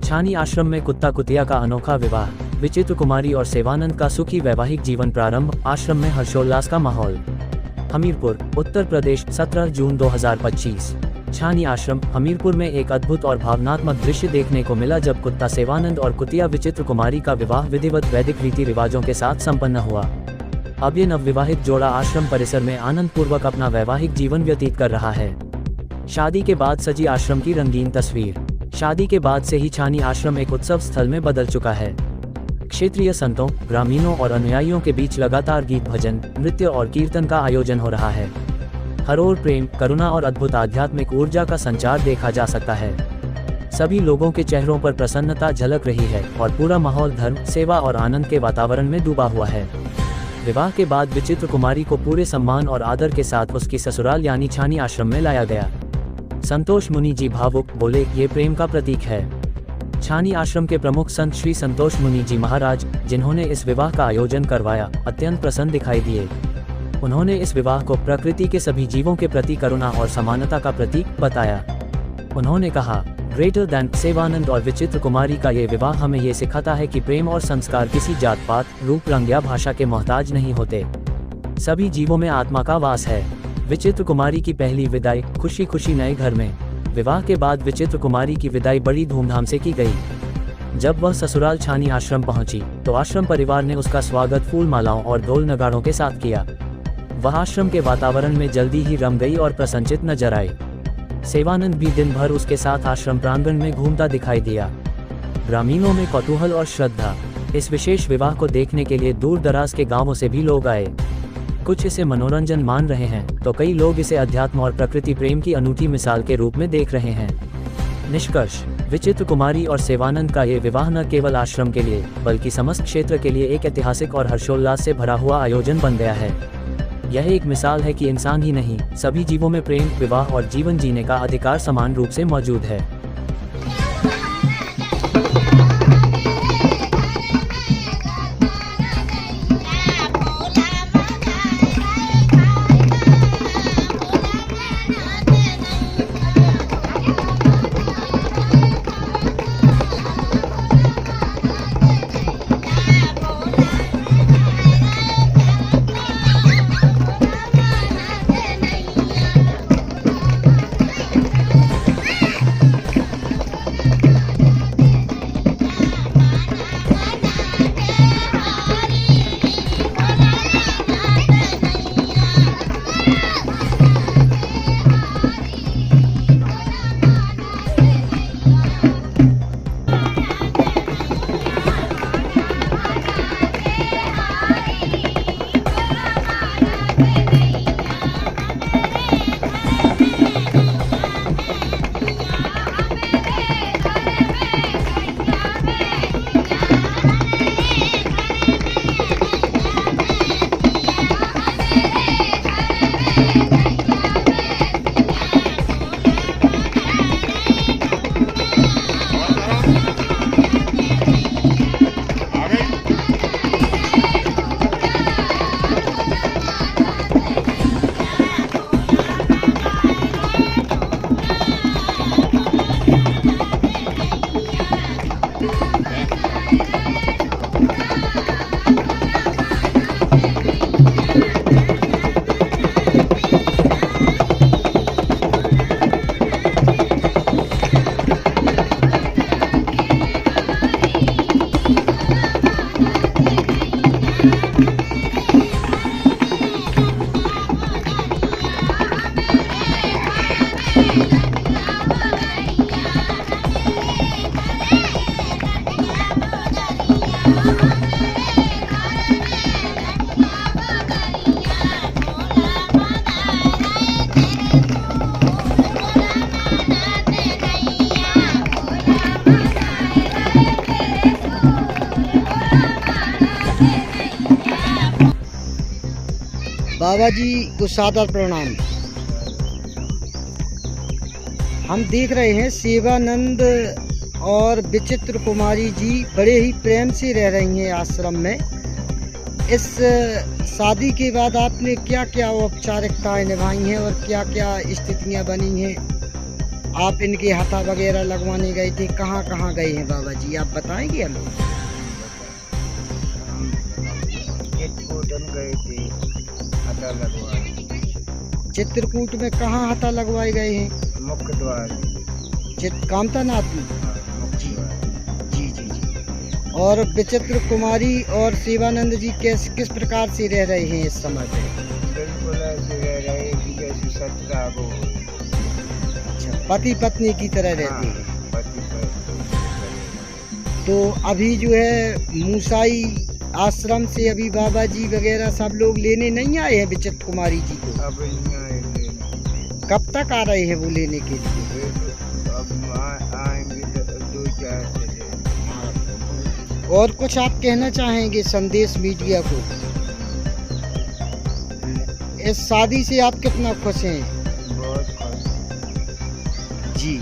छानी आश्रम में कुत्ता कुतिया का अनोखा विवाह, विचित्र कुमारी और सेवानंद का सुखी वैवाहिक जीवन प्रारंभ। आश्रम में हर्षोल्लास का माहौल। हमीरपुर, उत्तर प्रदेश, 17 जून 2025। छानी आश्रम हमीरपुर में एक अद्भुत और भावनात्मक दृश्य देखने को मिला जब कुत्ता सेवानंद और कुतिया विचित्र कुमारी का विवाह विधिवत वैदिक रीति रिवाजों के साथ संपन्न हुआ। अब ये नवविवाहित जोड़ा आश्रम परिसर में आनंद पूर्वक अपना वैवाहिक जीवन व्यतीत कर रहा है। शादी के बाद सजी आश्रम की रंगीन तस्वीर। शादी के बाद से ही छानी आश्रम एक उत्सव स्थल में बदल चुका है। क्षेत्रीय संतों, ग्रामीणों और अनुयायियों के बीच लगातार गीत, भजन, नृत्य और कीर्तन का आयोजन हो रहा है। हर ओर प्रेम, करुणा और अद्भुत आध्यात्मिक ऊर्जा का संचार देखा जा सकता है। सभी लोगों के चेहरों पर प्रसन्नता झलक रही है और पूरा माहौल धर्म, सेवा और आनंद के वातावरण में डूबा हुआ है। विवाह के बाद विचित्र कुमारी को पूरे सम्मान और आदर के साथ उसकी ससुराल यानी छानी आश्रम में लाया गया। संतोष मुनि जी भावुक बोले, ये प्रेम का प्रतीक है। छानी आश्रम के प्रमुख संत श्री संतोष मुनि जी महाराज, जिन्होंने इस विवाह का आयोजन करवाया, अत्यंत प्रसन्न दिखाई दिए। उन्होंने इस विवाह को प्रकृति के सभी जीवों के प्रति करुणा और समानता का प्रतीक बताया। उन्होंने कहा, ग्रेटर दैन सेवानंद और विचित्र कुमारी का ये विवाह हमें ये सिखाता है कि प्रेम और संस्कार किसी जात पात, रूप रंग या भाषा के मोहताज नहीं होते। सभी जीवों में आत्मा का वास है। विचित्र कुमारी की पहली विदाई खुशी खुशी नए घर में। विवाह के बाद विचित्र कुमारी की विदाई बड़ी धूमधाम से की गई। जब वह ससुराल छानी आश्रम पहुंची तो आश्रम परिवार ने उसका स्वागत फूल मालाओं और ढोल नगाड़ों के साथ किया। वह आश्रम के वातावरण में जल्दी ही रम गई और प्रसन्नचित नजर आई। सेवानंद भी दिन भर उसके साथ आश्रम प्रांगण में घूमता दिखाई दिया। ग्रामीणों में कौतूहल और श्रद्धा। इस विशेष विवाह को देखने के लिए दूर दराज के गांवों से भी लोग आए। कुछ इसे मनोरंजन मान रहे हैं तो कई लोग इसे अध्यात्म और प्रकृति प्रेम की अनूठी मिसाल के रूप में देख रहे हैं। निष्कर्ष, विचित्र कुमारी और सेवानंद का ये विवाह न केवल आश्रम के लिए बल्कि समस्त क्षेत्र के लिए एक ऐतिहासिक और हर्षोल्लास से भरा हुआ आयोजन बन गया है। यह एक मिसाल है कि इंसान ही नहीं, सभी जीवों में प्रेम, विवाह और जीवन जीने का अधिकार समान रूप से मौजूद है। बाबा जी को सादर प्रणाम। हम देख रहे हैं सेवानंद और विचित्र कुमारी जी बड़े ही प्रेम से रह रही हैं आश्रम में। इस शादी के बाद आपने क्या क्या औपचारिकताएं निभाई हैं और क्या क्या स्थितियां बनी हैं, आप इनके हाथा वगैरह लगवाने गए थे, कहाँ कहाँ गए हैं बाबा जी, आप बताएंगे हमें? चित्रकूट गए थे हाथा लगवाने। चित्रकूट में कहाँ हाथा लगवाए गए हैं? मुख्य द्वार। कामतानाथ में। मुख्य द्वार। जी जी जी। और विचित्र कुमारी और शिवानंद जी किस प्रकार से रह रहे हैं इस समय पे? बिल्कुल ऐसे रह रहे कि जैसे सत्रह वो। अच्छा, पति पत्नी की तरह रहते हैं। पति तो अभी जो है मूसाई आश्रम से अभी बाबा जी वगैरह सब लोग लेने नहीं आए हैं विचित्र कुमारी जी को? अब नहीं आए लेने। कब तक आ रहे हैं वो लेने के लिए? अब आएंगे 2-4 दिन। और कुछ आप कहना चाहेंगे संदेश मीडिया को? इस शादी से आप कितना खुश हैं? बहुत खुश। जी।